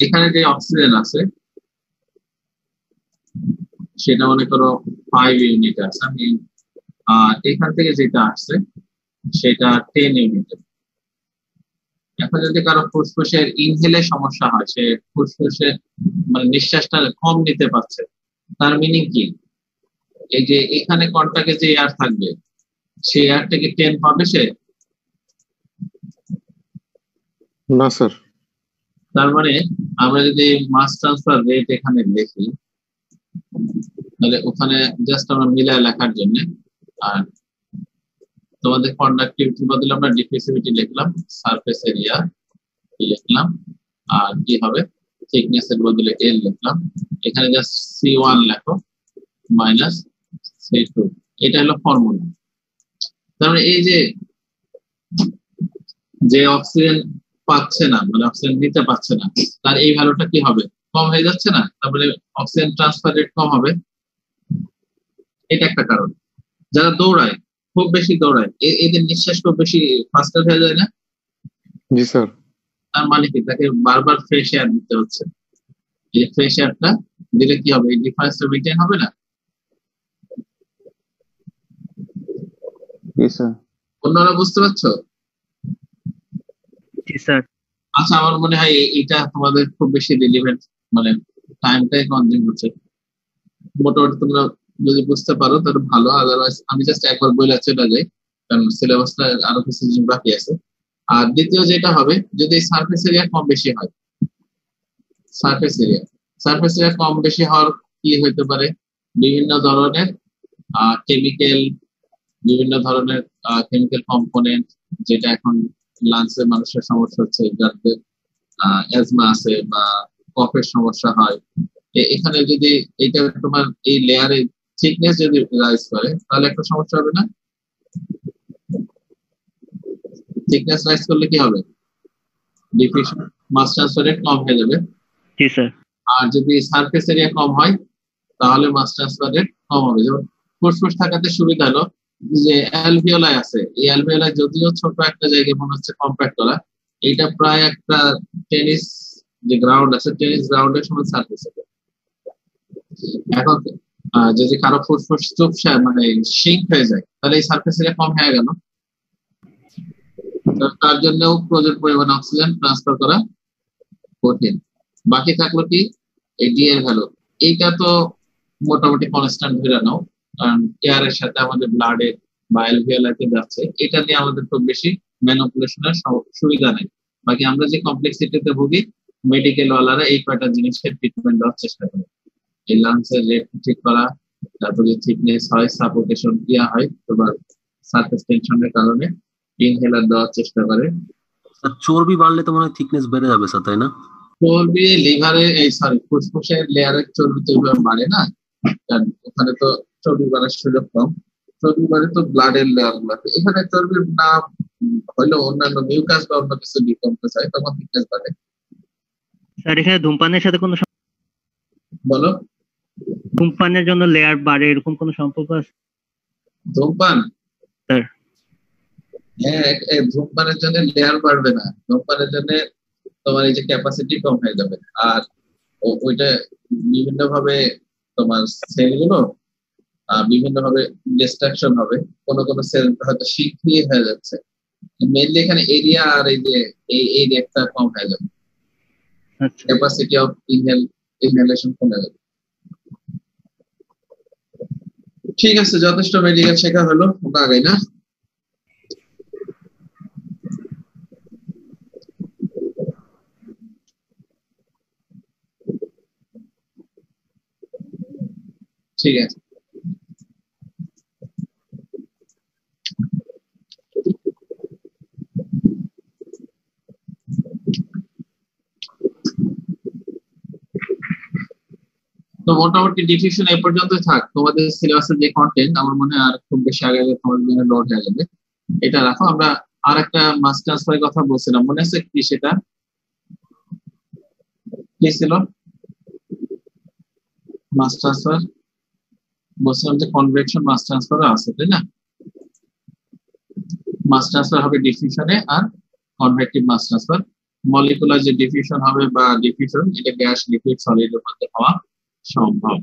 এখানে যে অক্সিজেন আছে সেটা মনে করো 5 ইউনিট আছে, আমি এখান থেকে যেটা আসছে সেটা 10 ইউনিট। এখন যদি কারো ফুসফুসের ইনহেলে সমস্যা হয়, সে ফুসফুসে মানে নিঃশ্বাসটা কম নিতে পারছে, তার মিনিং কি? এই যে এখানে কন্টাক্টে যে এয়ার থাকবে সেই এয়ার থেকে 10 পাবে সে? না স্যার। তার মানে আমরা যদি মাস ট্রান্সফার রেট এখানে লিখি, তাহলে ওখানে জাস্ট আমরা মিলায় লেখার জন্য, আর তোমাদের কন্ডাক্টিভিটির বদলে আমরা ডিফিউসিভিটি লিখলাম, সারফেস এরিয়া লিখলাম, আর কি হবে থিকনেস এর বদলে এল লিখলাম, এখানে জাস্ট C1 লেখো মাইনাস C2। এটা হলো ফর্মুলা। তার মানে এই যে যে অক্সিজেন পাচ্ছে না, মানে অক্সিজেন নিতে পারছে না, তার এই ভ্যালুটা কি হবে? কম হয়ে যাচ্ছে না? তারপরে অক্সিজেন ট্রান্সফার রেট কম হবে। এটা একটা কারণ। যারা দৌড়ায়, খুব বেশি দৌড়ায়, এদের নিঃশ্বাস খুব বেশি ফাস্টার হয়ে যায় না? জি স্যার। তার মানে কি তাকে বারবার ফ্রেশ এয়ার দিতে হচ্ছে। এই ফ্রেশ এয়ারটা দিলে কি হবে? এই ডিফারেন্সটা মেনটেন হবে না? জি স্যার। অন্যরা বুঝতে পারছো? জি স্যার। আচ্ছা, আমার মনে হয় এটা তোমাদের খুব বেশি রিলিভেন্ট, মানে টাইমটাই কনজিউম হচ্ছে। মোটামুটি তোমরা যদি বুঝতে পারো তাহলে ভালো, আদারওয়াইজ আমি জাস্ট একবার বলে চলে যাই, কারণ সিলেবাসটা আরো কিছু জিনিস বাকি আছে। আর দ্বিতীয় যেটা হবে, যদি সারফেস এরিয়া কম বেশি হয়, সারফেস এরিয়া সারফেস এরিয়া কম বেশি হওয়ার কি হইতে পারে? বিভিন্ন ধরনের কেমিক্যাল, বিভিন্ন ধরনের কেমিক্যাল কম্পোনেন্ট, যেটা এখন লাংসে মানুষের সমস্যা হচ্ছে, যাদের অ্যাজমা আছে বা কফের সমস্যা হয়, এখানে যদি এটা তোমার এই লেয়ারে থিকনেস যদি রাইজ করে তাহলে একটা সমস্যা হবে না? থিকনেস রাইজ করলে কি হবে? ডিফিউশন, মাস ট্রান্সফার রেট কম হয়ে যাবে। জি স্যার। আর যদি সারফেস এরিয়া কম হয় তাহলে মাস ট্রান্সফার রেট কম হবে। যেমন ফুসফুস থাকাতে সুবিধা হলো যে অ্যালভিওলাই আছে, এই অ্যালভিওলাই যদিও ছোট একটা জায়গায় মনে হচ্ছে কম্প্যাক্ট করা, এইটা প্রায় একটা টেনিস যে গ্রাউন্ড আছে, টেনিস গ্রাউন্ডের সমান সারফেস এরিয়া। এখন যদি কারো ফুসফুস চুপসা মানে সিঙ্ক হয়ে যায়, তাহলে এই সারফেস এরিয়া কম হয়ে গেল। তার জন্যও প্রচুর পরিমাণে অক্সিজেন ট্রান্সফার করা কঠিন। বাকি থাকলো কি এই ডি এর ভ্যালু। এইটা তো মোটামুটি কনস্ট্যান্ট ধরে নাও, কারণ এয়ারের সাথে আমাদের ব্লাডে বা অ্যালভিওলাইতে যাচ্ছে, এটা নিয়ে আমাদের খুব বেশি ম্যানিপুলেশনের সুবিধা নেই। বাকি আমরা যে কমপ্লেক্সিটিতে ভুগি, মেডিকেল ওয়ালারা এই কয়টা জিনিসের ট্রিটমেন্ট দেওয়ার চেষ্টা করে। এই লাংসের রেট ঠিক করা, তারপর যদি থিকনেস হয়, সাফোকেশন ইয়া হয়, তোমার সারফেস টেনশনের কারণে ইনহেলার দেওয়ার চেষ্টা করে। চর্বি বাড়লে তো মনে হয় থিকনেস বেড়ে যাবে স্যার, তাই না? চর্বি লিভারে, এই সরি ফুসফুসের লেয়ারের চর্বি তো ওইভাবে বাড়ে না, কারণ ওখানে তো চর্বি বাড়ার সুযোগ কম। চর্বি বাড়ে তো ব্লাডের লেয়ার গুলাতে, এখানে চর্বি না হইলেও অন্যান্য মিউকাস বা অন্য কিছু ডিকম্পোজ হয়, তখন থিকনেস বাড়ে। স্যার এখানে ধূমপানের সাথে কোনো বলো। ধূমপানের জন্য লেয়ার বাড়ে এরকম কোনো সম্পর্ক আছে? ধূমপান? স্যার হ্যাঁ, ধূমপানের জন্য লেয়ার বাড়বে না, ধূমপানের জন্য তোমার এই যে ক্যাপাসিটি কম হয়ে যাবে। আর ওইটা বিভিন্ন ভাবে তোমার সেলগুলো বিভিন্ন ভাবে ডিস্ট্রাকশন হবে, কোন কোন সেল হয়তো শিখিয়ে হয়ে যাচ্ছে। মেইনলি এখানে এরিয়া আর এই যে এই রেটটা কম হয়ে যাবে, ক্যাপাসিটি অফ ইনহেলেশন কমে যাবে। ঠিক আছে, যথেষ্ট মেডিকেল শেখা হলো, ওটা আগে না। ঠিক আছে, তো মোটামুটি ডিফিউশন এই পর্যন্ত থাক। তোমাদের সিলেবাসের যে কন্টেন্ট আমার মনে হয় আর খুব বেশি আগে তোমাদের জন্য লোড হয়ে যাবে, এটা রাখো। আমরা আর একটা মাস ট্রান্সফারের কথা বলছিলাম, মনে আছে কি? সেটা কি ছিল? মাস ট্রান্সফার বলছিলাম যে কনভেকশন মাস ট্রান্সফারও আছে, তাই না? মাস ট্রান্সফার হবে ডিফিউশনে আর কনভেক্টিভ মাস ট্রান্সফার। মলিকুলার যে ডিফিউশন হবে বা ডিফিউশন, এটা গ্যাস লিকুইড সলিডের মধ্যে হওয়া সম্ভব।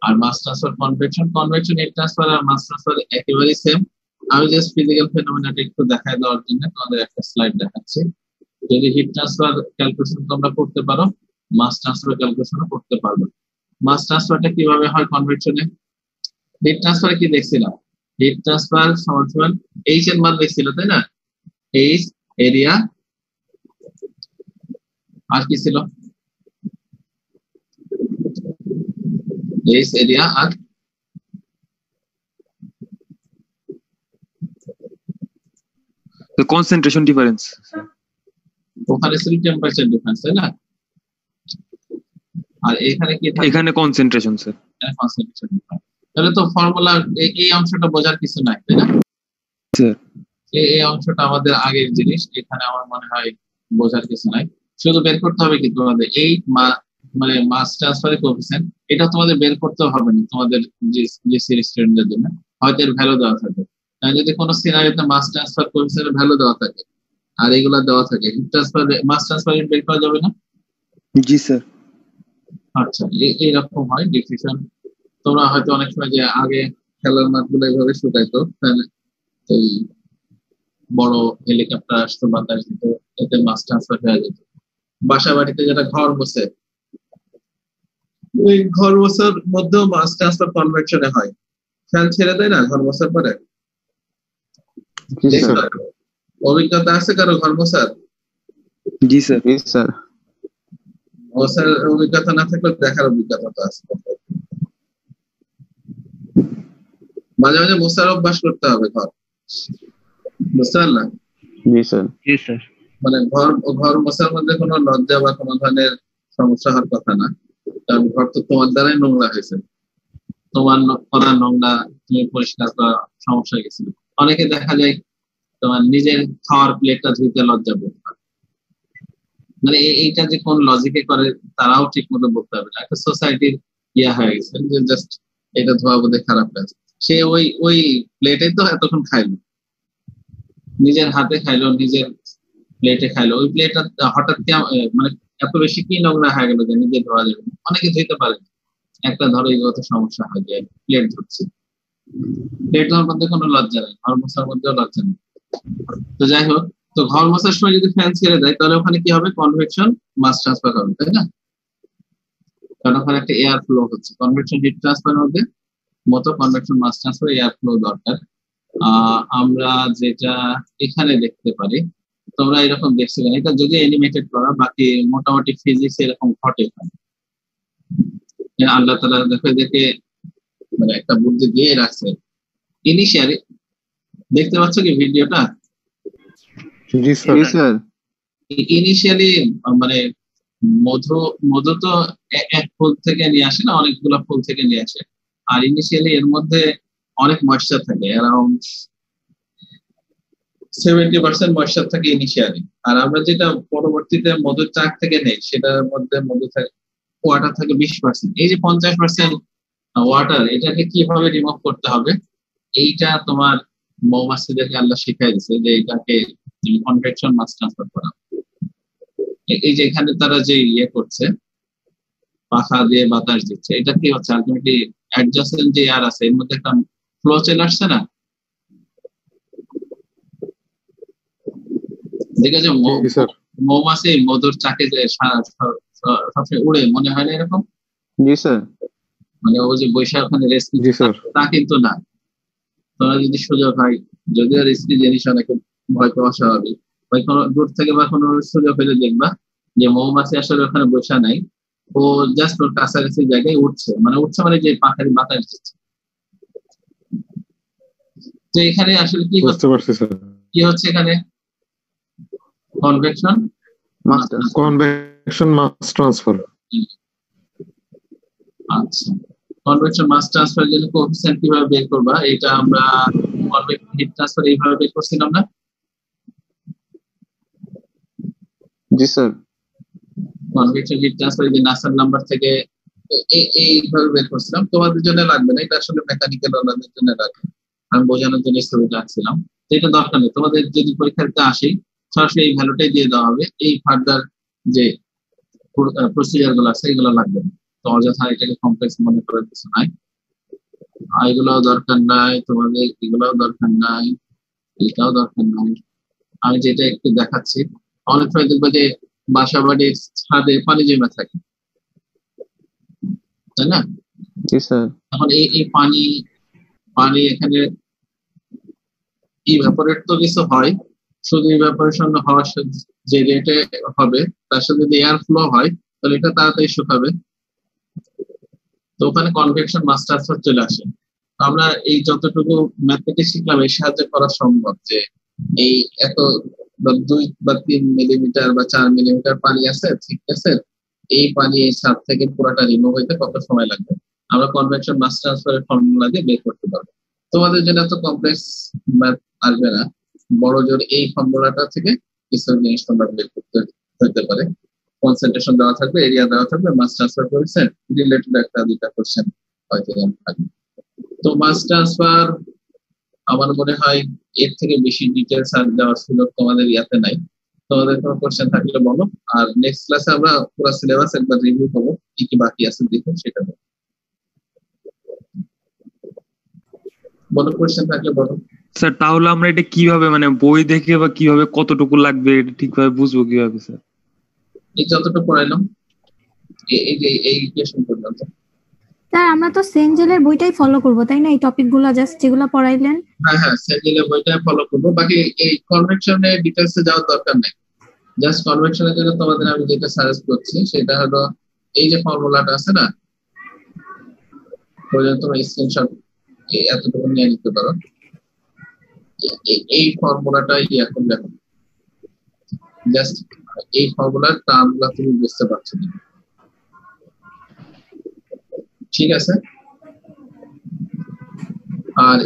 আর mass transfer convection heat transfer আর মাস ট্রান্সফার একেবারেই সেম। আমি জাস্ট ফিজিক্যাল ফেনোমেনাটা একটু দেখায় দেওয়ার জন্য তোমাদের একটা স্লাইড দেখাচ্ছি। যদি হিট ট্রান্সফার ক্যালকুলেশন তোমরা করতে পারো, মাস ট্রান্সফার ক্যালকুলেশনও করতে পারবে। মাস ট্রান্সফারটা কিভাবে হয় কনভেকশনে? হিট ট্রান্সফারে কি দেখছিলাম? হিট ট্রান্সফার সমান এইচ এর মান দেখছিল, তাই না? এইচ এরিয়া, আর কি ছিল? এইচ এরিয়া আর The concentration difference. ওখানে ছিল টেম্পারেচার ডিফারেন্স, তাই না? আর এখানে কি থাকে? এখানে concentration স্যার। Concentration difference. তাহলে তো ফর্মুলা এই অংশটা বোঝার কিছু নাই, তাই না? স্যার এই অংশটা আমাদের আগের জিনিস, এখানে আমার মনে হয় বোঝার কিছু নাই। শুধু বের করতে হবে কি তোমাদের এই মানে মাস ট্রান্সফারের কোএফিসিয়েন্ট, এটা তোমাদের বের করতে হবে না তোমাদের যে সিরিজ স্টুডেন্টদের জন্য, হয়তো এর ভ্যালু দেওয়া থাকে। যদি কোনো সিনারিওতে মাস ট্রান্সফার কোএফিসিয়েন্টের ভ্যালু দেওয়া থাকে আর এগুলা দেওয়া থাকে, হিট ট্রান্সফার মাস ট্রান্সফার বের করা যাবে না? জি স্যার। আচ্ছা, এইরকম হয় ডিফিউশন। তোমরা হয়তো অনেক সময় যে আগে খেলার মাঠগুলো এইভাবে শুকাইতো, এই বড় হেলিকপ্টার আসতো বাতাস দিত, এতে মাস ট্রান্সফার হয়ে যেত। বাসা বাড়িতে যারা ঘর বসে, ওই ঘর বসার মধ্যেও মাস ট্রান্সফার কনভেকশনে হয়। ফ্যান ছেড়ে দেয় না ঘর বসার পরে? জি স্যার। অভিজ্ঞতা আছে কারো ঘর বসার? জি স্যার। জি স্যার। বসার অভিজ্ঞতা না থাকলে দেখার অভিজ্ঞতা তো আছে। মাঝে মাঝে বসার অভ্যাস করতে হবে ঘর, বুঝতে পারলাম? জি স্যার। জি স্যার। মানে ঘর বসার মধ্যে কোনো লজ্জা বা কোনো ধরনের সমস্যা হওয়ার কথা না, কারণ ঘর তো তোমার দ্বারাই নোংরা হয়েছে, তোমার করা নোংরা তুমি পরিষ্কার করা সমস্যা হয়ে গেছিল। অনেকে দেখা যায় তোমার নিজের খাওয়ার প্লেটটা ধুইতে লজ্জা বোধ করে, মানে এইটা যে কোন লজিকে করে তারাও ঠিক মতো বলতে হবে না। একটা সোসাইটির ইয়া হয়ে গেছে যে জাস্ট এটা ধোয়া বোধে খারাপ কাজ। সে ওই প্লেটে তো এতক্ষণ খাইলো, নিজের হাতে খাইলো, নিজের প্লেটে খাইলো, ওই প্লেটটা হঠাৎ মানে এত বেশি কি নোংরা হয়ে গেল যে নিজে ধোয়া যাবে। অনেকে ধুইতে পারে, একটা ধরো এগুলোতে সমস্যা হয় যে প্লেট ধরছে, প্লেট ধরার মধ্যে কোনো লজ্জা নেই, ঘর মোছার মধ্যেও লজ্জা নেই। তো যাই হোক, তো ঘর মোছার সময় যদি ফ্যান ছেড়ে দেয় তাহলে ওখানে কি হবে? কনভেকশন মাস ট্রান্সফার হবে, তাই না? কারণ ওখানে একটা এয়ার ফ্লো হচ্ছে। কনভেকশন হিট ট্রান্সফারের মধ্যে মতো convection mass transfer air flow দরকার। আমরা যেটা এখানে দেখতে পারি, তোমরা এরকম দেখছো না, এটা যদি অ্যানিমেটেড করা, বাকি মোটামুটি ফিজিক্স এরকম ঘটে। আল্লাহ তাআলা দেখে মানে একটা বুদ্ধি দিয়ে রাখছে। ইনিশিয়ালি দেখতে পাচ্ছ কি ভিডিওটা? জি স্যার। ইনিশিয়ালি মানে মধু তো এক ফুল থেকে নিয়ে আসে না, অনেকগুলো ফুল থেকে নিয়ে আসে। আর ইনিশিয়ালি এর মধ্যে অনেক ময়েশ্চার থাকে, অ্যারাউন্ড 70% ময়েশ্চার থাকে ইনিশিয়ালি। আর আমরা যেটা পরবর্তীতে মধুর চাক থেকে নেই, সেটার মধ্যে মধু থাকে ওয়াটার থাকে 20%। এই যে 50% ওয়াটার, এটাকে কিভাবে রিমুভ করতে হবে, এইটা তোমার মৌমাছিদেরকে আল্লাহ শিখাই দিচ্ছে যে এটাকে কনভেকশন মাস ট্রান্সফার করা। এই যে এখানে তারা যে ইয়ে করছে, পাখা দিয়ে বাতাস দিচ্ছে, এটা কি হচ্ছে? আলটিমেটলি অ্যাডজাসেন্ট যে এয়ার আছে এর মধ্যে একটা ফ্লো চলে আসছে না? দেখেছো মৌমাছি মধুর চাকে যে সবসময় উড়ে, মনে হয় না এরকম? জি স্যার। মানে ও যে বৈশাখ ওখানে রেস্ট তা কিন্তু না। তোমরা যদি সুযোগ হয়, যদিও রিস্কি জিনিস অনেকে ভয় পাওয়া স্বাভাবিক, ওই কোনো দূর থেকে বা কোনো সুযোগ হলে দেখবা যে মৌমাছি আসলে ওখানে বসা নাই, ও জাস্ট ওর কাছাকাছি জায়গায় উঠছে মানে যে পাখারি বাতাস দিচ্ছে। তো এখানে আসলে কি হচ্ছে এখানে? Convection mass transfer. আচ্ছা, কনভেকশন মাস ট্রান্সফার জন্য কোএফিসিয়েন্ট কিভাবে বের করবা? এটা আমরা কনভেকশন হিট ট্রান্সফার এইভাবে বের করছিলাম না? জি স্যার। কনভেকশন হিট ট্রান্সফার যে নাসার নাম্বার থেকে এইভাবে বের করছিলাম। তোমাদের জন্য লাগবে না, এটা আসলে মেকানিক্যাল ওনাদের জন্য লাগবে, আমি বোঝানোর জন্য ছবিটা আঁকছিলাম। এটা দরকার নেই, তোমাদের যদি পরীক্ষাতে আসি সরাসরি এই ভ্যালুটাই দিয়ে দেওয়া হবে, এই ফার্দার যে প্রসিজার গুলো আছে এগুলো লাগবে না। তো অযথা এটাকে কমপ্লেক্স মনে করার কিছু নাই, এগুলোও দরকার নাই, তোমাদের এগুলোও দরকার নাই, এটাও দরকার নাই। আমি যেটা একটু দেখাচ্ছি, অনেক সময় দেখবো যে বাসা বাড়ির ছাদে পানি জমে থাকে, তাই না? জি স্যার। এখন এই পানি পানি এখানে ইভাপোরেট তো কিছু হয়, শুধু ইভাপোরেশন হওয়ার যে রেটে হবে তার সাথে যদি এয়ার ফ্লো হয় তাহলে এটা তাড়াতাড়ি শুকাবে। তো ওখানে কনভেকশন মাস ট্রান্সফার চলে আসে। তো আমরা এই যতটুকু ম্যাথমেটিক্স শিখলাম এর সাহায্যে করা সম্ভব যে এই এত বা 2 বা 3 মিলিমিটার বা 4 মিলিমিটার পানি আছে, ঠিক আছে, এই পানি এই ছাদ থেকে পুরোটা রিমুভ হইতে কত সময় লাগবে আমরা কনভেকশন মাস ট্রান্সফারের ফর্মুলা দিয়ে বের করতে পারবো। তোমাদের জন্য এত কমপ্লেক্স ম্যাথ আসবে না, বড় জোর এই ফর্মুলাটা থেকে কিছু জিনিস তোমরা বের করতে হতে পারে। কনসেন্ট্রেশন দেওয়া থাকবে, এরিয়া দেওয়া থাকবে, মাস ট্রান্সফার করেছেন, রিলেটেড একটা দুইটা কোশ্চেন হয়তো থাকবে। তো মাস ট্রান্সফার আমার মনে হয় এর থেকে বেশি ডিটেলস আর দেওয়ার সুযোগ তোমাদের ইয়াতে নাই। তোমাদের কোনো কোশ্চেন থাকলে বলো, আর নেক্সট ক্লাসে আমরা পুরো সিলেবাস একবার রিভিউ করবো, কি কি বাকি আছে দেখে সেটা বলো। বলো, কোশ্চেন থাকলে বলো। স্যার তাহলে আমরা এটা কিভাবে মানে বই দেখে বা কিভাবে কতটুকু লাগবে এটা ঠিকভাবে বুঝবো কিভাবে স্যার? এই যতটুকু পড়াইলাম এই যে এই ইকুয়েশন পর্যন্ত। স্যার আমরা তো সেনজেলের বইটাই ফলো করব তাই না, এই টপিক গুলো জাস্ট যেগুলো পড়াইলেন? হ্যাঁ হ্যাঁ, সেজেলে বইটা ফলো করবো, বাকি এই কনভেকশনের ডিটেলসে যাওয়ার দরকার নেই। জাস্ট কনভেকশনের জন্য তোমাদের আমি যেটা সাজেস্ট করছি সেটা হলো এই যে ফর্মুলাটা আছে না, প্রয়োজন তোমার স্ক্রিনশট এতটুকু নিয়ে নিতে পারো। এই ফর্মুলাটা এখন দেখো, জাস্ট এই ফর্মুলার টার্মগুলো তুমি বুঝতে পারছো না, ঠিক আছে? আর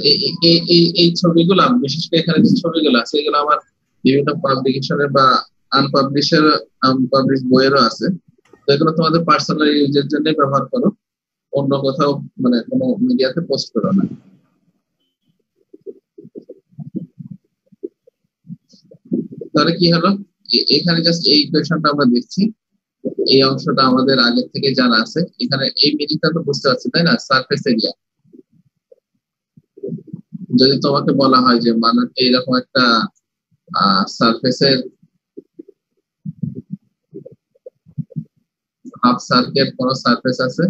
এই ছবিগুলো, বিশেষ করে এখানে যে ছবিগুলো আছে এগুলো আমার বিভিন্ন পাবলিকেশনের বা আনপাবলিশ বইয়েরও আছে। তো এগুলো তোমাদের পার্সোনাল ইউজের জন্য ব্যবহার করো, অন্য কোথাও মানে কোনো মিডিয়াতে পোস্ট করো না। তাহলে কি হলো, এখানে জাস্ট এই ইকুয়েশনটা আমরা দেখছি, এই অংশটা আমাদের আগে থেকে জানা আছে। এখানে এই মিনিংটা তো বুঝতে পারছি তাই না, সারফেস এরিয়া। যদি তোমাকে বলা হয় যে মানে এইরকম একটা সারফেসের হাফ সার্কেল কোন সারফেস আছে,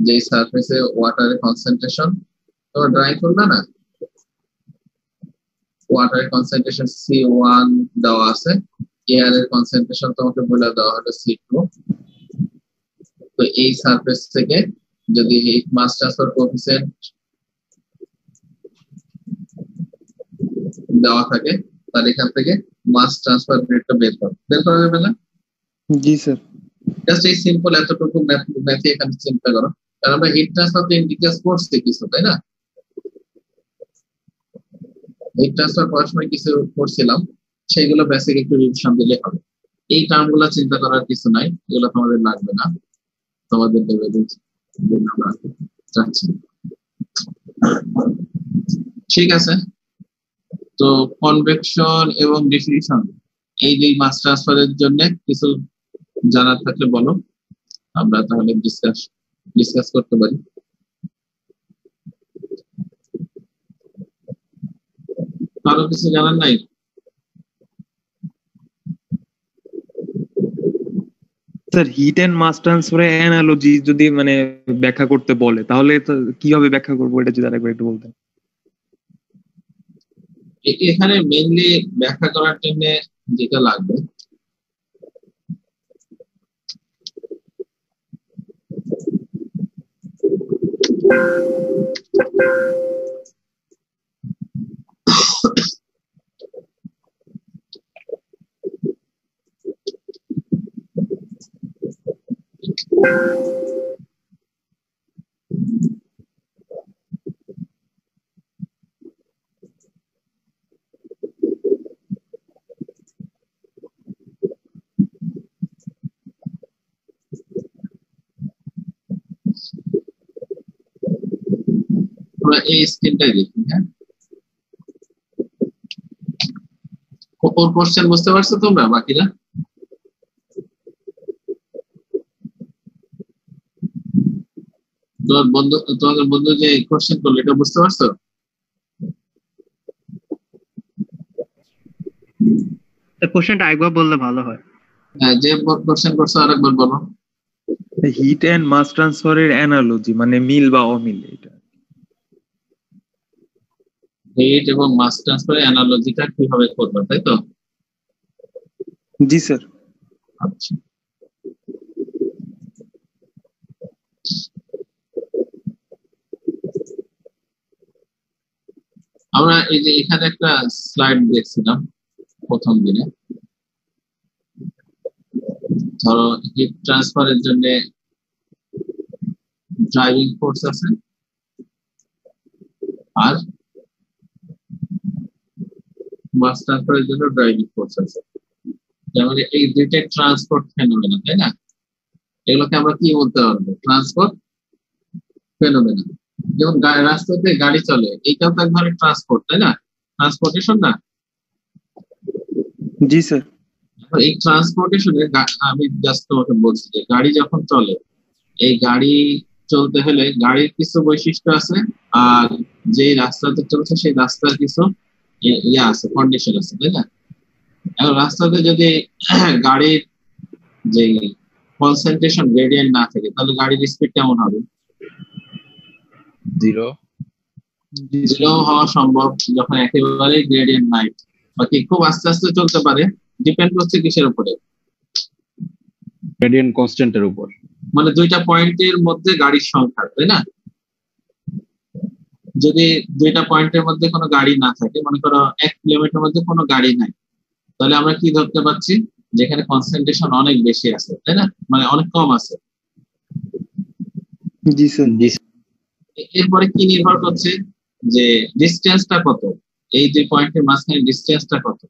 যে সারফেসে ওয়াটারের কনসেন্ট্রেশন তোমরা ড্রাইং করবে না, ওয়াটারের কনসেন্ট্রেশন C1 দেওয়া আছে, এয়ার এর কনসেন্ট্রেশন তোমাকে বলে দেওয়া হলো C2। তো এই সারফেস থেকে যদি হিট মাস ট্রান্সফার কোএফিসিয়েন্ট দেওয়া থাকে তাহলে এখান থেকে মাস ট্রান্সফার রেটটা বের করা যাবে না? জি স্যার। জাস্ট এই সিম্পল এতটুকু ম্যাথে এখানে চিন্তা করো, কারণ আমরা হিট ট্রান্সফার ইন ডিটেইলস করছি কিছু, তাই না? হিট ট্রান্সফার করার সময় কিছু করছিলাম, সেইগুলো বেসিক একটু রিভিশন দিলে হবে। এই টার্মগুলো চিন্তা করার কিছু নাই, এগুলো তোমাদের লাগবে না, তোমাদের লেভেলের জন্য আমরা চাচ্ছি। ঠিক আছে, তো কনভেকশন এবং ডিফিউশন এই দুই মাস ট্রান্সফারের জন্য কিছু জানার থাকলে বলো, আমরা তাহলে ডিসকাস করতে পারি। কারো কিছু জানার নাই? স্যার হিট এন্ড মাস ট্রান্সফারের অ্যানালজি যদি মানে ব্যাখ্যা করতে বলে তাহলে তো কিভাবে ব্যাখ্যা করবো এটা যদি আরেকবার একটু বলতেন। এখানে মেইনলি ব্যাখ্যা করার জন্য যেটা লাগবে আমরা এই স্ক্রিনটাই দেখি। হ্যাঁ, কোন কোশ্চেন বুঝতে পারছো তোমরা বাকিরা? তোমাদের বন্ধু যে কোশ্চেন করলো এটা বুঝতে পারছো? কোশ্চেনটা একবার বললে ভালো হয়। হ্যাঁ, যে কোশ্চেন করছো আরেকবার বলো। হিট এন্ড মাস ট্রান্সফারের অ্যানালজি মানে মিল বা অমিল এটা। হিট এবং মাস ট্রান্সফারের অ্যানালজিটা কিভাবে করবে, তাই তো? জি স্যার। আচ্ছা, আমরা এই যে এখানে একটা স্লাইড দেখছিলাম প্রথম দিনে। ধরো হিট ট্রান্সফারের জন্য ড্রাইভিং ফোর্স আছে আর মাস ট্রান্সফারের জন্য ড্রাইভিং ফোর্স আছে। যেমন এই দুইটাই ট্রান্সপোর্ট ফেনোমেনা, তাই না? এগুলোকে আমরা কি বলতে পারবো? Transport phenomena. যেমন রাস্তাতে গাড়ি চলে, এইটাও তো এক ধরনের ট্রান্সপোর্ট, তাই না? ট্রান্সপোর্টেশন না? জি স্যার। এই ট্রান্সপোর্টেশনে আমি জাস্ট তোমাকে বলছি যে গাড়ি যখন চলে, এই গাড়ি চলতে হলে গাড়ির কিছু বৈশিষ্ট্য আছে, আর যে রাস্তাতে চলছে সেই রাস্তার কিছু ইয়ে আছে, কন্ডিশন আছে, তাই না? এখন রাস্তাতে যদি গাড়ির যে কনসেন্ট্রেশন গ্রেডিয়েন্ট না থাকে তাহলে গাড়ির স্পিড কেমন হবে? জিরো হওয়া সম্ভব যখন একেবারে গ্রেডিয়েন্ট নাই। বাকি খুব আস্তে আস্তে চলতে পারে, ডিপেন্ড করছে কিসের উপরে? গ্রেডিয়েন্ট কনস্ট্যান্টের উপর। মানে দুইটা পয়েন্টের মধ্যে গাড়ির সংখ্যা, তাই না? যদি দুইটা পয়েন্টের মধ্যে কোনো গাড়ি না থাকে, মনে করো 1 কিলোমিটার মধ্যে কোনো গাড়ি নাই, তাহলে আমরা কি ধরতে পারছি? যেখানে কনসেন্ট্রেশন অনেক বেশি আছে, তাই না? মানে অনেক কম আছে। জি স্যার। এরপরে কি নির্ভর করছে যে ডিস্টেন্সটা কত, এই দুই পয়েন্টের মাঝখানে ডিস্টেন্সটা কত।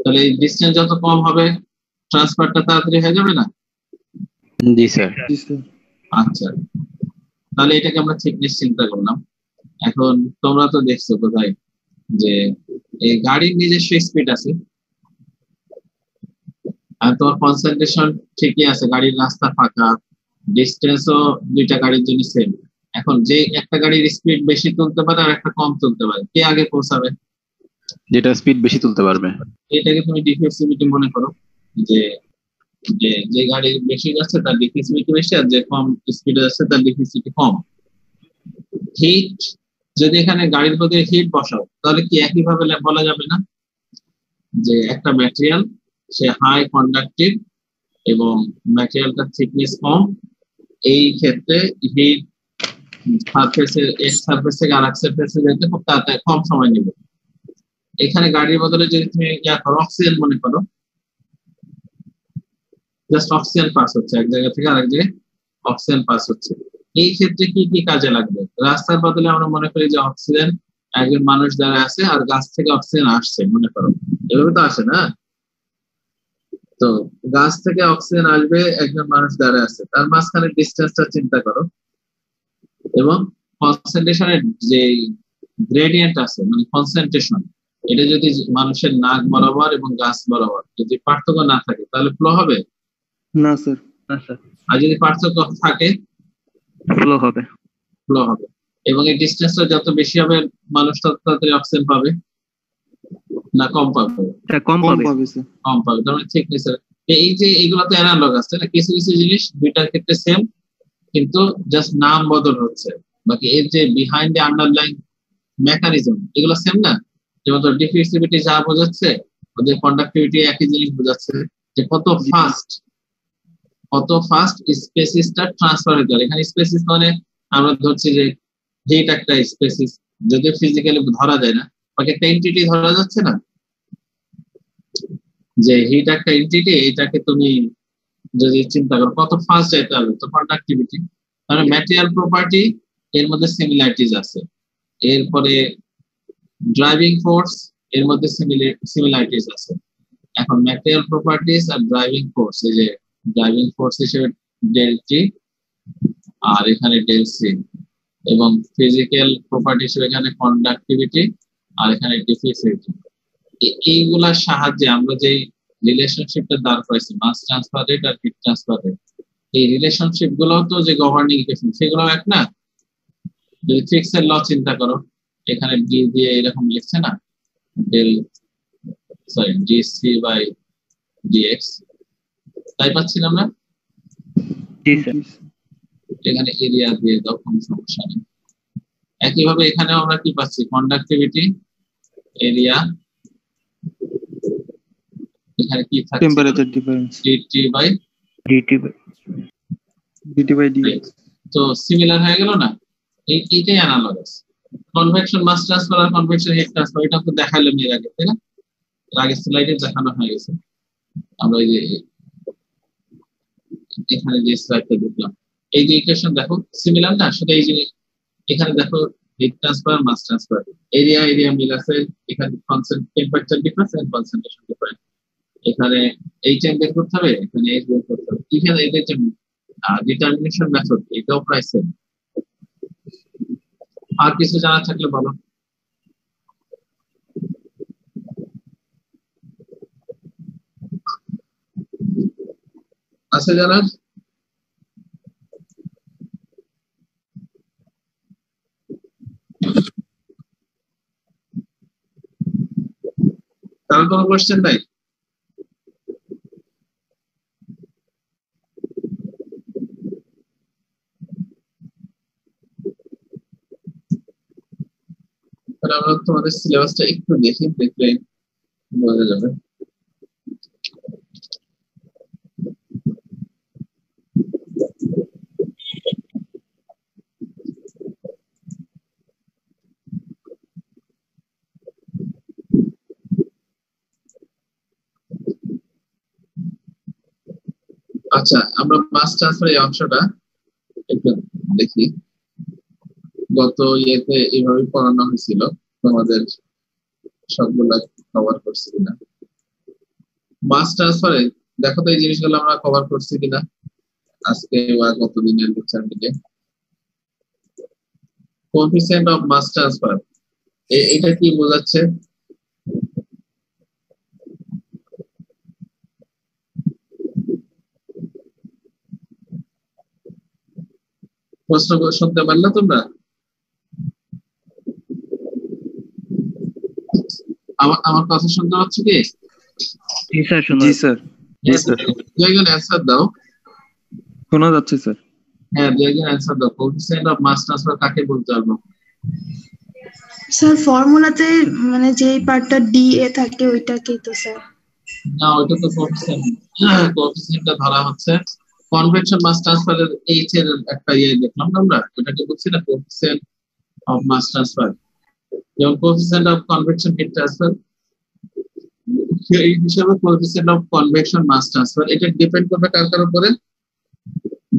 তাহলে এই ডিস্টেন্স যত কম হবে ট্রান্সফারটা তাড়াতাড়ি হয়ে যাবে না? জি স্যার। আচ্ছা, তাহলে এটাকে আমরা থিকনেস চিন্তা করলাম। এখন তোমরা তো দেখছো কোথায় যে এই গাড়ির নিজস্ব স্পিড আছে আর তোমার কনসেন্ট্রেশন ঠিকই আছে, গাড়ির রাস্তা ফাঁকা, ডিস্টেন্সও দুইটা গাড়ির জন্য সেম। এখন যে একটা গাড়ির স্পিড বেশি তুলতে পারে আর একটা কম তুলতে পারে, কে আগে পৌঁছাবে? যেটা স্পিড বেশি তুলতে পারবে। এটাকে তুমি ডিফেক্সিভিটি মনে করো, যে যে যে গাড়ি বেশি যাচ্ছে তার ডিফেক্সিভিটি বেশি, আর যে কম স্পিডে যাচ্ছে তার ডিফেক্সিভিটি কম। হিট, যদি এখানে গাড়ির মধ্যে হিট বসাও তাহলে কি একইভাবে বলা যাবে না যে একটা ম্যাটেরিয়াল সে হাই কন্ডাক্টিভ এবং ম্যাটেরিয়ালটার থিকনেস কম, এই ক্ষেত্রে হিট সারফেসের এক সারফেস থেকে আরেক সারফেসে যেতে খুব তাড়াতাড়ি কম সময় নেবে। এখানে গাড়ির বদলে যদি তুমি ইয়া করো, অক্সিজেন মনে করো, জাস্ট অক্সিজেন পাস হচ্ছে এক জায়গা থেকে আরেক জায়গায়, অক্সিজেন পাস হচ্ছে। এই ক্ষেত্রে কি কি কাজে লাগবে? রাস্তার বদলে আমরা মনে করি যে অক্সিজেন একজন মানুষ দ্বারা আছে আর গাছ থেকে অক্সিজেন আসছে, মনে করো এভাবে তো আসে না? তো গাছ থেকে অক্সিজেন আসবে, একজন মানুষ দ্বারা আছে, তার মাঝখানে ডিস্টেন্সটা চিন্তা করো, এবং কনসেন্ট্রেশনের যে গ্রেডিয়েন্ট আছে মানে কনসেন্ট্রেশন, এটা যদি মানুষের নাক বরাবর এবং গাছ বরাবর যদি পার্থক্য না থাকে তাহলে ফ্লো হবে না স্যার। আর যদি পার্থক্য থাকে ফ্লো হবে। ফ্লো হবে। এবং এই ডিস্টেন্সটা যত বেশি হবে মানুষ তত তাড়াতাড়ি অক্সিজেন পাবে না কম পাবে? কম পাবে। কম পাবে। তার মানে থিকনেস, এই যে এইগুলো তো অ্যানালগ আছে না, কিছু কিছু জিনিস দুইটার ক্ষেত্রে সেম কিন্তু জাস্ট নাম বদল হচ্ছে, বাকি এর যে বিহাইন্ড দ্য আন্ডারলাইং মেকানিজম এগুলো সেম না। যেমন ধর ডিফিউসিভিটি যা বোঝাচ্ছে, ওদের কন্ডাক্টিভিটি একই জিনিস বোঝাচ্ছে, যে কত ফাস্ট স্পেসিসটা ট্রান্সফার হতে পারে। এখানে স্পেসিস মানে আমরা ধরছি যে হিট একটা স্পেসিস, যদিও ফিজিক্যালি ধরা যায় না, বাকি একটা এন্টিটি ধরা যাচ্ছে না, যে হিট একটা এন্টিটি, এটাকে তুমি যদি চিন্তা করো কত ফাস্ট যেতে হবে, তো কন্ডাক্টিভিটি। তাহলে ম্যাটেরিয়াল প্রপার্টি এর মধ্যে সিমিলারিটিজ আছে। এরপরে ড্রাইভিং ফোর্স এর মধ্যে সিমিলারিটিজ আছে। এখন ম্যাটেরিয়াল প্রপার্টিজ আর ড্রাইভিং ফোর্স, এই যে ড্রাইভিং ফোর্স হিসেবে ডেল টি আর এখানে ডেল সি, এবং ফিজিক্যাল প্রপার্টি হিসেবে এখানে কন্ডাক্টিভিটি আর এখানে ডিফিউসিভিটি। এইগুলার সাহায্যে আমরা যে রিলেশনশিপটা দাঁড় করাইছি মাস ট্রান্সফার রেট আর হিট ট্রান্সফার রেট, এই রিলেশনশিপ গুলো তো যে গভর্নিং ইকুয়েশন সেগুলো এক না। যদি ফিক্স এর ল চিন্তা করো, এখানে ডি দিয়ে এরকম লিখছে না, del sorry dc by dx, তাই পাচ্ছিলাম না? জি স্যার। এখানে এরিয়া দিয়ে দাও, কোনো সমস্যা নেই। একইভাবে এখানেও আমরা কি পাচ্ছি, কন্ডাক্টিভিটি এরিয়া, এখানে কি থাকছে, temperature difference dt by dt dt by dx. তো সিমিলার হয়ে গেল না? এইটাই অ্যানালগাস। কনভেকশন মাস ট্রান্সফার আর কনভেকশন হিট ট্রান্সফার, এটা তো দেখাইলাম এর আগে, তাই না? এর আগের স্লাইডে দেখানো হয়ে গেছে। আমরা এই যে এখানে যে স্লাইডটা দেখলাম, এই যে ইকুয়েশন দেখো সিমিলার না? শুধু এই যে এখানে দেখো heat transfer mass transfer, area area মিল আছে, এখানে temperature difference and concentration difference, এখানে এইচ এম বের করতে হবে, এখানে এইচ বের করতে হবে। এখানে এদের যে ডিটারমিনেশন মেথড, এটাও প্রায় সেম। আর কিছু জানা থাকলে বলো। আছে জানার? তাহলে কোনো কোয়েশ্চেন নাই? তাহলে আমরা তোমাদের সিলেবাসটা একটু দেখি, দেখলে বোঝা যাবে। আচ্ছা, আমরা মাস ট্রান্সফার এই অংশটা একটু দেখি। গত ইয়েতে এইভাবে পড়ানো হয়েছিল, তোমাদের সবগুলা কভার করছি কিনা। মাস ট্রান্সফারে দেখো তো এই জিনিসগুলো আমরা কভার করছি কিনা আজকে বা গত দিনের লেকচার মিলে। কোএফিসিয়েন্ট অফ মাস ট্রান্সফার, এটা কি বোঝাচ্ছে? প্রশ্ন শুনতে পারলে তোমরা? আমার কথা শুনতে পাচ্ছ কি? জি স্যার, শোনা জি স্যার, জি স্যার। দু একজন অ্যান্সার দাও। শোনা যাচ্ছে স্যার। হ্যাঁ, দু একজন অ্যান্সার দাও। কোএফিসিয়েন্ট অফ মাস ট্রান্সফার কাকে বলতে পারবো? স্যার ফর্মুলাতে মানে যে পার্টটা ডি এ থাকে ওইটাকেই তো স্যার। না, ওইটা তো কোএফিসিয়েন্ট। কোএফিসিয়েন্টটা ধরা হচ্ছে কনভেকশন মাস ট্রান্সফারের এইচ এর একটা ইয়ে দেখলাম না আমরা, ওটাকে বলছি না কোএফিসিয়েন্ট অফ মাস ট্রান্সফার। যেমন coefficient of convection heat transfer, এই হিসাবে coefficient of convection mass transfer, এটা ডিপেন্ড করবে কার উপরে?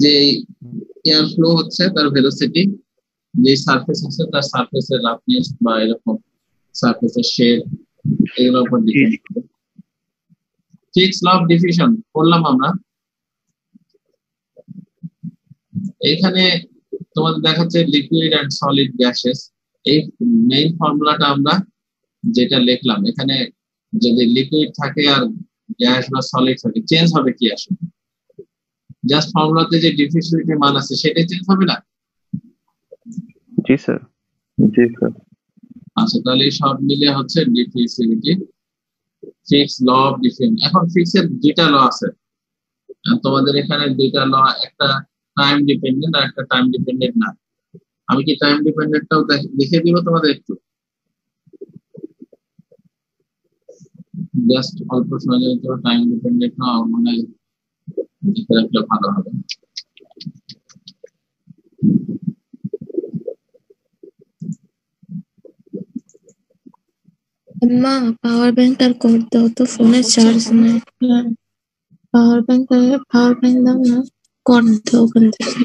যে এয়ার ফ্লো হচ্ছে তার ভেলোসিটি, যে সারফেস আছে তার সারফেসের রাফনেস বা এরকম সারফেসের শেড, এগুলোর উপর ডিপেন্ড করবে। ফিক্সড ল অফ ডিফিউশন পড়লাম আমরা। এইখানে তোমাদের দেখাচ্ছে লিকুইড এন্ড সলিড গ্যাসেস। এই মেইন ফর্মুলাটা আমরা যেটা লিখলাম, এখানে যদি লিকুইড থাকে আর গ্যাস বা সলিড থাকে, চেঞ্জ হবে কি আসলে? জাস্ট ফর্মুলাতে যে ডিফিউসিভিটি মান আছে সেটাই চেঞ্জ হবে না? জি স্যার। জি স্যার। আচ্ছা, তাহলে সব মিলে হচ্ছে ডিফিউসিভিটি, ফিক্স ল অফ ডিফিউশন। এখন ফিক্সের দুইটা ল আছে তোমাদের এখানে, দুইটা ল, একটা টাইম ডিপেন্ডেন্ট আর একটা টাইম ডিপেন্ডেন্ট না। আমি কি টাইম ডিপেন্ডেন্টটাও দেখিয়ে দিব তোমাদের একটু? জাস্ট অল্প সময় যদি তোমরা টাইম ডিপেন্ডেন্ট না মানে দেখে রাখলে ভালো হবে। अम्मा पावर बैंक আর কর দাও তো, ফোনে চার্জ নেই। পাওয়ার ব্যাংক দাও না, কর দাও ওখান থেকে।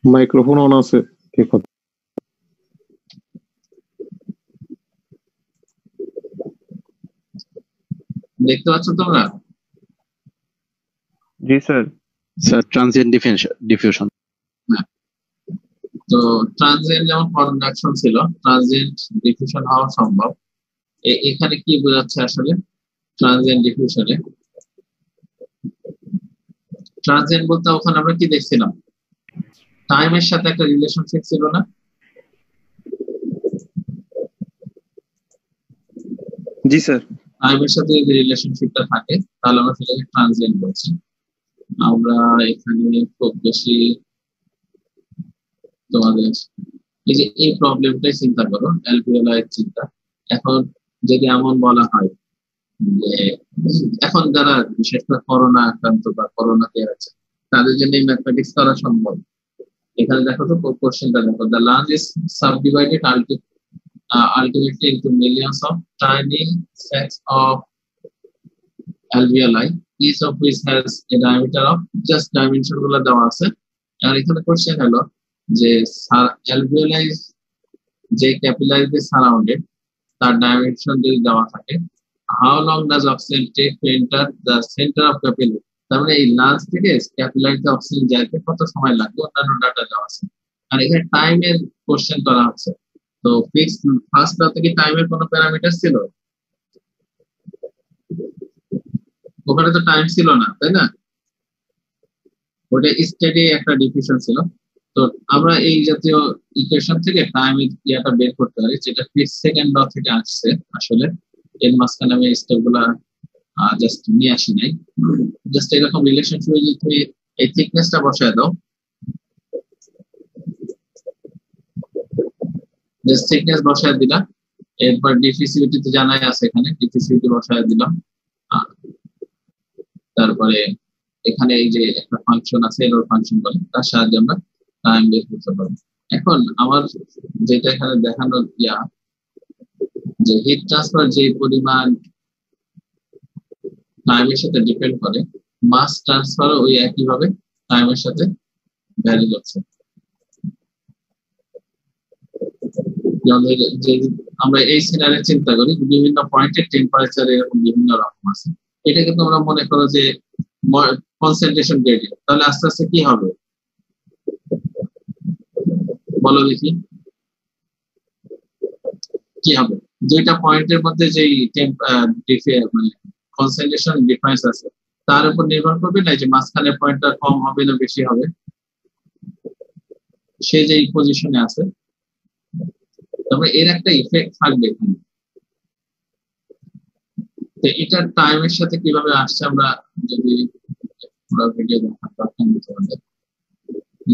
মাইক্রোফোন অন আছে, কি কথা? দেখতে পাচ্ছ তোমরা? জি স্যার। Sir transient diffusion. তো ট্রানজিয়েন্ট যেমন কন্ডাকশন ছিল, ট্রানজিয়েন্ট ডিফিউশন হওয়া সম্ভব। এখানে কি বোঝাচ্ছে আসলে ট্রানজিয়েন্ট ডিফিউশনে? ট্রানজিয়েন্ট বলতে ওখানে আমরা কি দেখছিলাম, টাইমের সাথে একটা রিলেশনশিপ ছিল না? জি স্যার। টাইমের সাথে যদি রিলেশনশিপটা থাকে তাহলে আমরা সেটাকে ট্রানজিয়েন্ট বলছি। আমরা এখানে খুব বেশি তোমাদের এই যে এই প্রবলেমটাই চিন্তা করো, অ্যালভিওলাই চিন্তা। এখন যদি এমন বলা হয় যে এখন যারা বিশেষ করে করোনা আক্রান্ত বা করোনাতে আছে তাদের জন্য এই ম্যাথমেটিক্স করা সম্ভব। এখানে দেখো তো কোশ্চেনটা দেখো, the lungs is subdivided ultimately into millions of tiny sets of alveoli, each of which has a diameter of just dimension গুলো দেওয়া আছে। আর এখানে কোশ্চেন হলো যে alveoli যে ক্যাপিলারি দিয়ে সারাউন্ডেড তার ডাইমেনশন যদি দেওয়া থাকে, how long does oxygen take to enter the center of capillary? তার মানে এই লাঞ্চ থেকে ক্যাপিলারিতে অক্সিজেন যাইতে কত সময় লাগবে অন্যান্য ডাটা দেওয়া আছে। আর এখানে টাইমের কোশ্চেন করা হচ্ছে, তো ফিক্সড ফার্স্ট টাতে কি টাইমের কোনো প্যারামিটার ছিল? ওখানে তো টাইম ছিল না, তাই না? ওটা স্টেডি একটা ডিফিউশন ছিল। তো আমরা এই জাতীয় ইকুয়েশন থেকে টাইমের ইয়াটা বের করতে পারি, যেটা ফিক্সড সেকেন্ড ল থেকে আসছে। আসলে এর মাঝখানে আমি স্টেপ গুলা জাস্ট নিয়ে আসি নাই। জাস্ট এরকম রিলেশনশিপ যদি তুমি এই থিকনেসটা বসায় দাও, জাস্ট থিকনেস বসায় দিলাম, এরপর ডিফিসিভিটি তো জানাই আছে, এখানে ডিফিসিভিটি বসায় দিলাম, তারপরে এখানে এই যে একটা ফাংশন আছে এরর ফাংশন বলে, তার সাহায্যে আমরা টাইম বের করতে পারবো। এখন আমার যেটা এখানে দেখানো ইয়া যে হিট ট্রান্সফার যে পরিমাণ টাইমের সাথে ডিপেন্ড করে, মাস ট্রান্সফার ওই একইভাবে টাইমের সাথে ভ্যারি করছে। যে আমরা এই সিনারি চিন্তা করি, বিভিন্ন পয়েন্টের টেম্পারেচার এরকম বিভিন্ন রকম আছে। এটাকে তোমরা মনে করো যে কনসেন্ট্রেশন গ্রেডিয়েন্ট, তাহলে আস্তে আস্তে কি হবে বলো দেখি, কি হবে? দুইটা পয়েন্টের মধ্যে যেই মানে কনসেন্ট্রেশন ডিফারেন্স আছে তার উপর নির্ভর করবে না যে মাঝখানে পয়েন্টটা কম হবে না বেশি হবে, সে যে পজিশনে আছে। তবে এর একটা ইফেক্ট থাকবে এখানে। তো এটা টাইমের সাথে কিভাবে আসছে আমরা যদি ভিডিও দেখাতে,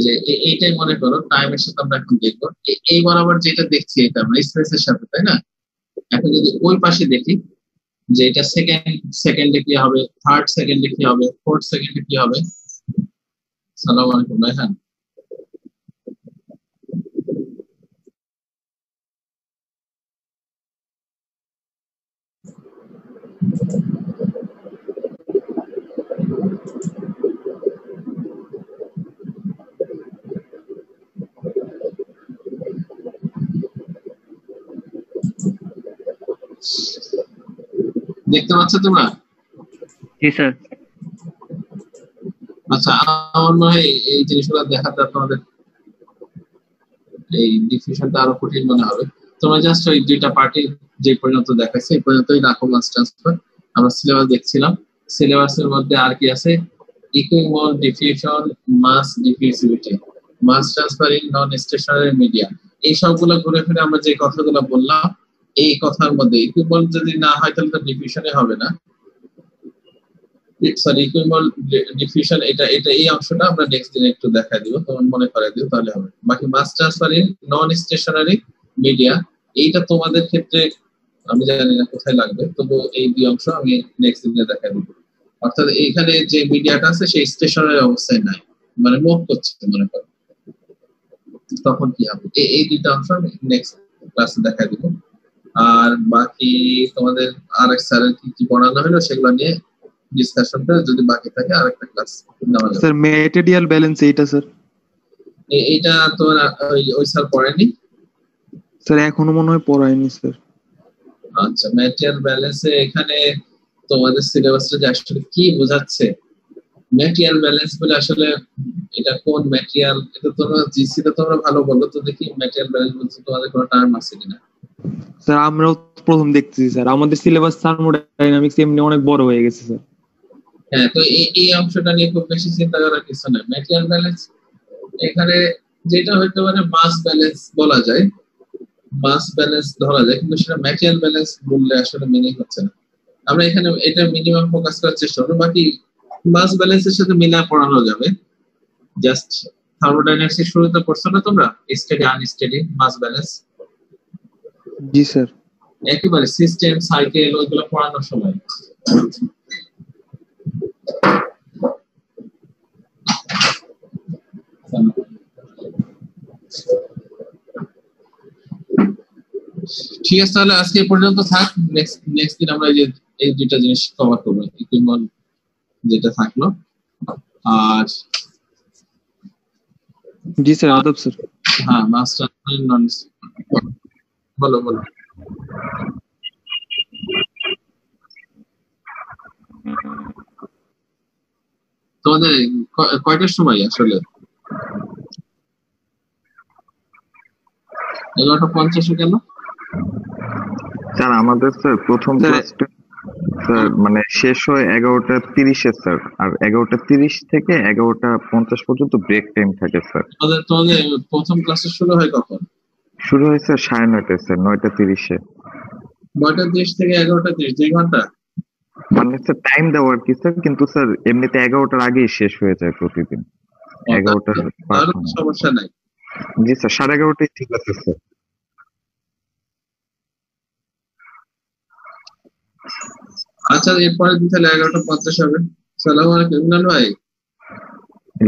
যে এইটাই মনে করো টাইমের সাথে আমরা এখন দেখবো। এই বরাবর যেটা দেখছি এটা আমরা স্পেসের সাথে, তাই না? এখন যদি ওই পাশে দেখি যে এটা সেকেন্ডে কি হবে, থার্ড সেকেন্ডে কি হবে, ফোর্থ সেকেন্ডে কি হবে। সালাম আলাইকুম ভাইয়া। দেখতে পাচ্ছ তোমরা? জি স্যার। আচ্ছা, আমার মনে হয় এই জিনিসগুলো দেখাতে তোমাদের এই ডিফিউশনটা আরো কঠিন মনে হবে। তোমরা জাস্ট ওই দুইটা পার্টি যে পর্যন্ত দেখাচ্ছে এই পর্যন্তই রাখো। মাস ট্রান্সফার আমরা সিলেবাস দেখছিলাম, সিলেবাসের মধ্যে আর কি আছে? Equimolal diffusion, mass diffusivity, mass transfer in non stationary media, এই সবগুলো ঘুরে ফিরে আমরা যে কথাগুলো বললাম এই কথার মধ্যে ইকুইমোল যদি না হয় তাহলে তো ডিফিউশনে হবে না। সরি, ইকুইমোল ডিফিউশন এটা এই অংশটা আমরা নেক্সট দিনে একটু দেখাই দিব, তোমার মনে করাই দিও তাহলে হবে। বাকি mass transfer in non stationary media এইটা তোমাদের ক্ষেত্রে আমি জানি না কোথায় লাগবে, তবু এই দুই অংশ আমি নেক্সট দিনে দেখাই দিব। অর্থাৎ এইখানে যে মিডিয়াটা আছে সেই স্টেশনারি অবস্থায় নাই, মানে মুভ করছে মনে করো, তখন কি হবে এই দুইটা অংশ আমি নেক্সট ক্লাসে দেখাই দিব। আর বাকি তোমাদের আরেক স্যারের কি পড়ানো হলো সেগুলো নিয়ে ডিসকাশনটা যদি বাকি থাকে আরেকটা ক্লাস নেওয়া যাবে। স্যার ম্যাটেরিয়াল ব্যালেন্স এইটা স্যার, এইটা তোমার ওই স্যার পড়েনি? স্যার এখনো মনে হয় পড়ায়নি স্যার। আচ্ছা, ম্যাটেরিয়াল ব্যালেন্সে এখানে তোমাদের সিলেবাসটা যে আসলে কি বোঝাচ্ছে, ম্যাটেরিয়াল ব্যালেন্স বলে আসলে এটা কোন ম্যাটেরিয়াল, এটা তোমরা জিসিতে তোমরা ভালো বলো তো দেখি ম্যাটেরিয়াল ব্যালেন্স বলতে তোমাদের কোনো টার্ম আছে কিনা? স্যার আমরাও প্রথম দেখতেছি স্যার, আমাদের সিলেবাস থার্মোডাইনামিক্স এমনি অনেক বড় হয়ে গেছে স্যার। হ্যাঁ, তো এই অংশটা নিয়ে খুব বেশি চিন্তা করার কিছু নেই। ম্যাটেরিয়াল ব্যালেন্স এখানে যেটা হইতে পারে মাস ব্যালেন্স বলা যায়, মাস ব্যালেন্স ধরা যায়, কিন্তু সেটা ম্যাটেরিয়াল ব্যালেন্স বললে আসলে মিনিং হচ্ছে না। আমরা এখানে এটা মিনিমাম ফোকাস করার চেষ্টা করব, বাকি মাস ব্যালেন্সের সাথে মিলিয়ে পড়ানো যাবে। জাস্ট থার্মোডাইনামিক্স এর শুরুতে পড়ছো না তোমরা, স্টেডি আনস্টেডি মাস ব্যালেন্স? জি স্যার। একেবারে সিস্টেম সাইকেল ওইগুলো পড়ানোর সময় ঠিক আছে, তাহলে আজকে এই পর্যন্ত থাক। নেক্সট দিন আমরা এই দুইটা জিনিস কভার করবো, ইকুইপমেন্ট যেটা থাকলো। আর জি স্যার, আদব স্যার। হ্যাঁ, মাস্টার নন, বলো বলো। তোমাদের কয়টার সময় আসলে? 11:50 কেন স্যার? আমাদের স্যার প্রথম ক্লাসটা স্যার মানে শেষ হয় 11:30 স্যার, আর 11:30 থেকে 11:50 পর্যন্ত ব্রেক টাইম থাকে স্যার। তোমাদের প্রথম ক্লাস শুরু হয় কখন? শুরু হয় স্যার 9:30 স্যার, 9:30-এ। 9:30 থেকে 11:30, 2 ঘন্টা মানে স্যার টাইম দেওয়া আর কি স্যার, কিন্তু স্যার এমনিতে 11টার আগেই শেষ হয়ে যায় প্রতিদিন। 11টার সমস্যা নাই। জি স্যার, 11:30টাই ঠিক আছে স্যার। আচ্ছা, এরপরে তাহলে 11:50 হবে। সালাম আলাইকুম ইমরান ভাই।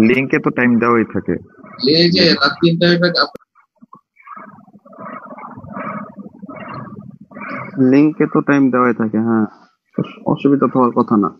লিংকে তো টাইম দেওয়াই থাকে। এই যে রাত 3টায় লিংকে তো টাইম দেওয়াই থাকে, হ্যাঁ, অসুবিধা তো হওয়ার কথা না।